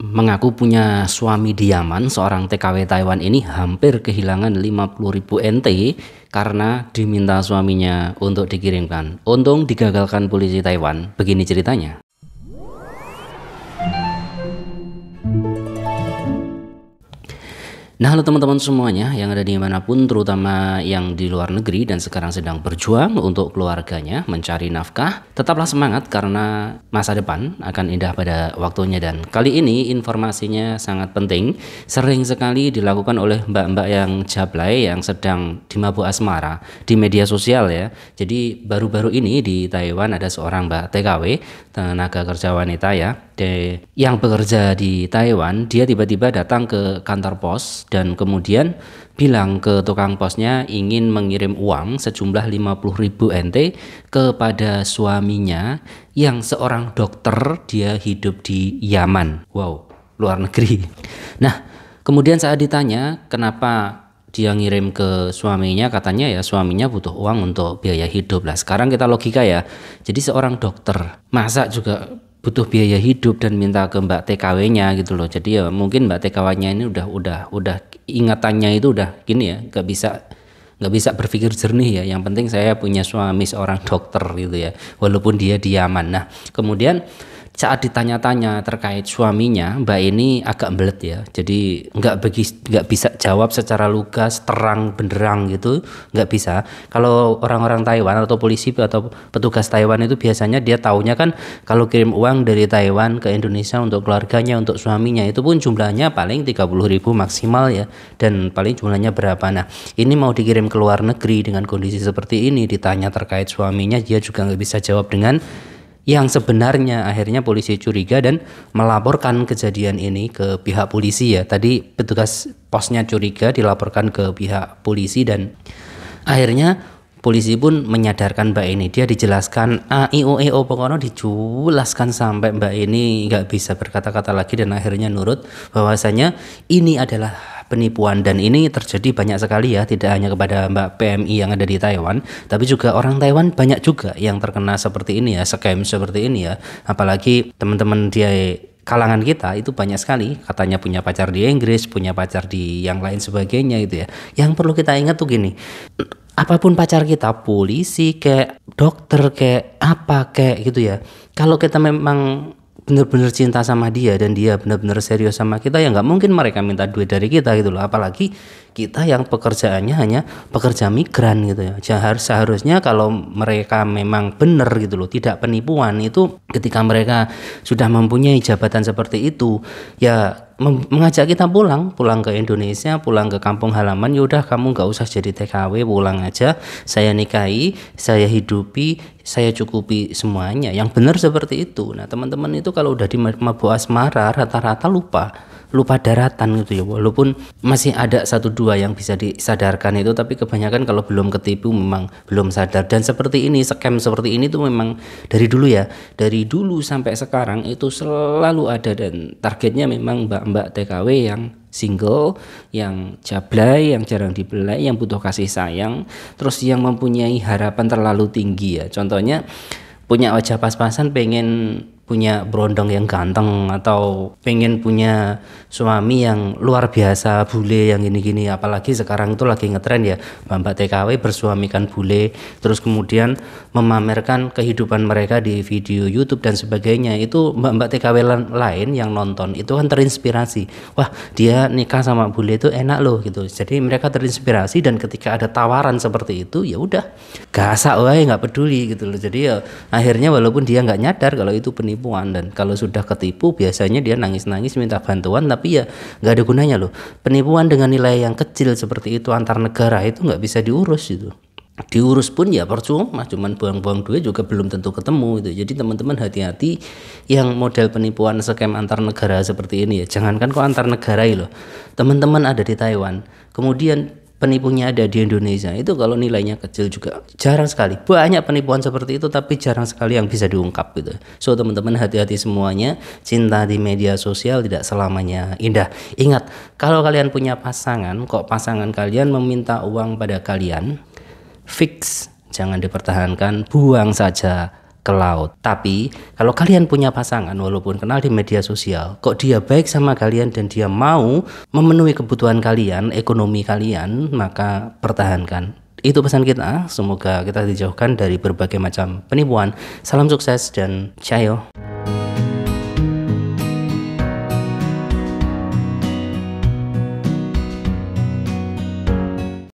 mengaku punya suami di Yaman. Seorang TKW Taiwan ini hampir kehilangan 50.000 NT karena diminta suaminya untuk dikirimkan. Untung digagalkan polisi Taiwan. Begini ceritanya. Nah, halo teman-teman semuanya yang ada dimanapun, terutama yang di luar negeri dan sekarang sedang berjuang untuk keluarganya mencari nafkah. Tetaplah semangat karena masa depan akan indah pada waktunya. Dan kali ini informasinya sangat penting, sering sekali dilakukan oleh mbak-mbak yang jablay yang sedang dimabuk asmara di media sosial ya. Jadi baru-baru ini di Taiwan ada seorang mbak TKW, tenaga kerja wanita ya, yang bekerja di Taiwan. Dia tiba-tiba datang ke kantor pos dan kemudian bilang ke tukang posnya ingin mengirim uang sejumlah 50.000 NT kepada suaminya yang seorang dokter, dia hidup di Yaman. Wow, luar negeri. Nah, kemudian saat ditanya kenapa dia ngirim ke suaminya, katanya ya suaminya butuh uang untuk biaya hidup. Lah sekarang kita logika ya, jadi seorang dokter masa juga butuh biaya hidup dan minta ke mbak TKW-nya gitu loh. Jadi ya mungkin mbak TKW-nya ini udah ingatannya itu udah gini ya, nggak bisa berpikir jernih ya. Yang penting saya punya suami seorang dokter gitu ya, walaupun dia di Yaman. Nah kemudian saat ditanya-tanya terkait suaminya, mbak ini agak belet ya. Jadi nggak bisa jawab secara lugas, terang benderang gitu, nggak bisa. Kalau orang-orang Taiwan atau polisi atau petugas Taiwan itu biasanya dia taunya kan kalau kirim uang dari Taiwan ke Indonesia untuk keluarganya, untuk suaminya, itu pun jumlahnya paling 30.000 maksimal ya. Dan paling jumlahnya berapa. Nah ini mau dikirim ke luar negeri dengan kondisi seperti ini, ditanya terkait suaminya, dia juga nggak bisa jawab dengan yang sebenarnya. Akhirnya polisi curiga dan melaporkan kejadian ini ke pihak polisi ya. Tadi petugas posnya curiga, dilaporkan ke pihak polisi dan akhirnya polisi pun menyadarkan mbak ini. Dia dijelaskan A, I, O, E, O, pokoknya dijelaskan sampai mbak ini nggak bisa berkata-kata lagi dan akhirnya nurut bahwasanya ini adalah penipuan. Dan ini terjadi banyak sekali ya, tidak hanya kepada mbak PMI yang ada di Taiwan, tapi juga orang Taiwan banyak juga yang terkena seperti ini ya, scam seperti ini ya. Apalagi teman-teman dia kalangan kita itu banyak sekali katanya punya pacar di Inggris, punya pacar di yang lain sebagainya gitu ya. Yang perlu kita ingat tuh gini, apapun pacar kita, polisi kayak dokter kayak apa kayak gitu ya, kalau kita memang benar-benar cinta sama dia dan dia benar-benar serius sama kita, ya nggak mungkin mereka minta duit dari kita gitu loh. Apalagi kita yang pekerjaannya hanya pekerja migran gitu ya. Seharusnya kalau mereka memang benar gitu loh, tidak penipuan, itu ketika mereka sudah mempunyai jabatan seperti itu ya mengajak kita pulang ke Indonesia, pulang ke kampung halaman. Yaudah kamu nggak usah jadi TKW, pulang aja, saya nikahi, saya hidupi, saya cukupi semuanya. Yang benar seperti itu. Nah teman-teman itu kalau udah di mabuk asmara rata-rata lupa daratan gitu ya. Walaupun masih ada satu dua yang bisa disadarkan itu, tapi kebanyakan kalau belum ketipu memang belum sadar. Dan seperti ini, scam seperti ini tuh memang dari dulu ya, dari dulu sampai sekarang itu selalu ada. Dan targetnya memang mbak-mbak TKW yang single, yang jablay, yang jarang dibelai, yang butuh kasih sayang, terus yang mempunyai harapan terlalu tinggi ya. Contohnya punya wajah pas-pasan, pengen punya berondong yang ganteng, atau pengen punya suami yang luar biasa, bule yang gini-gini. Apalagi sekarang itu lagi ngetren ya, mbak TKW bersuamikan bule, terus kemudian memamerkan kehidupan mereka di video YouTube dan sebagainya. Itu mbak TKW lain yang nonton itu kan terinspirasi, wah dia nikah sama bule itu enak loh gitu. Jadi mereka terinspirasi dan ketika ada tawaran seperti itu ya udah gasak wae, nggak peduli gitu loh. Jadi ya akhirnya walaupun dia nggak nyadar kalau itu penipuan, dan kalau sudah ketipu biasanya dia nangis-nangis minta bantuan, tapi ya nggak ada gunanya loh. Penipuan dengan nilai yang kecil seperti itu antar negara itu nggak bisa diurus itu. Diurus pun ya percuma, cuman buang-buang duit juga belum tentu ketemu itu. Jadi teman-teman hati-hati yang model penipuan scam antar negara seperti ini ya. Jangankan kok antar negara loh, teman-teman ada di Taiwan, kemudian penipunya ada di Indonesia, itu kalau nilainya kecil juga jarang sekali. Banyak penipuan seperti itu tapi jarang sekali yang bisa diungkap gitu. So teman-teman hati-hati semuanya, cinta di media sosial tidak selamanya indah. Ingat, kalau kalian punya pasangan, kok pasangan kalian meminta uang pada kalian, fix jangan dipertahankan, buang saja ke laut. Tapi kalau kalian punya pasangan walaupun kenal di media sosial, kok dia baik sama kalian dan dia mau memenuhi kebutuhan kalian, ekonomi kalian, maka pertahankan. Itu pesan kita, semoga kita dijauhkan dari berbagai macam penipuan. Salam sukses dan ciao.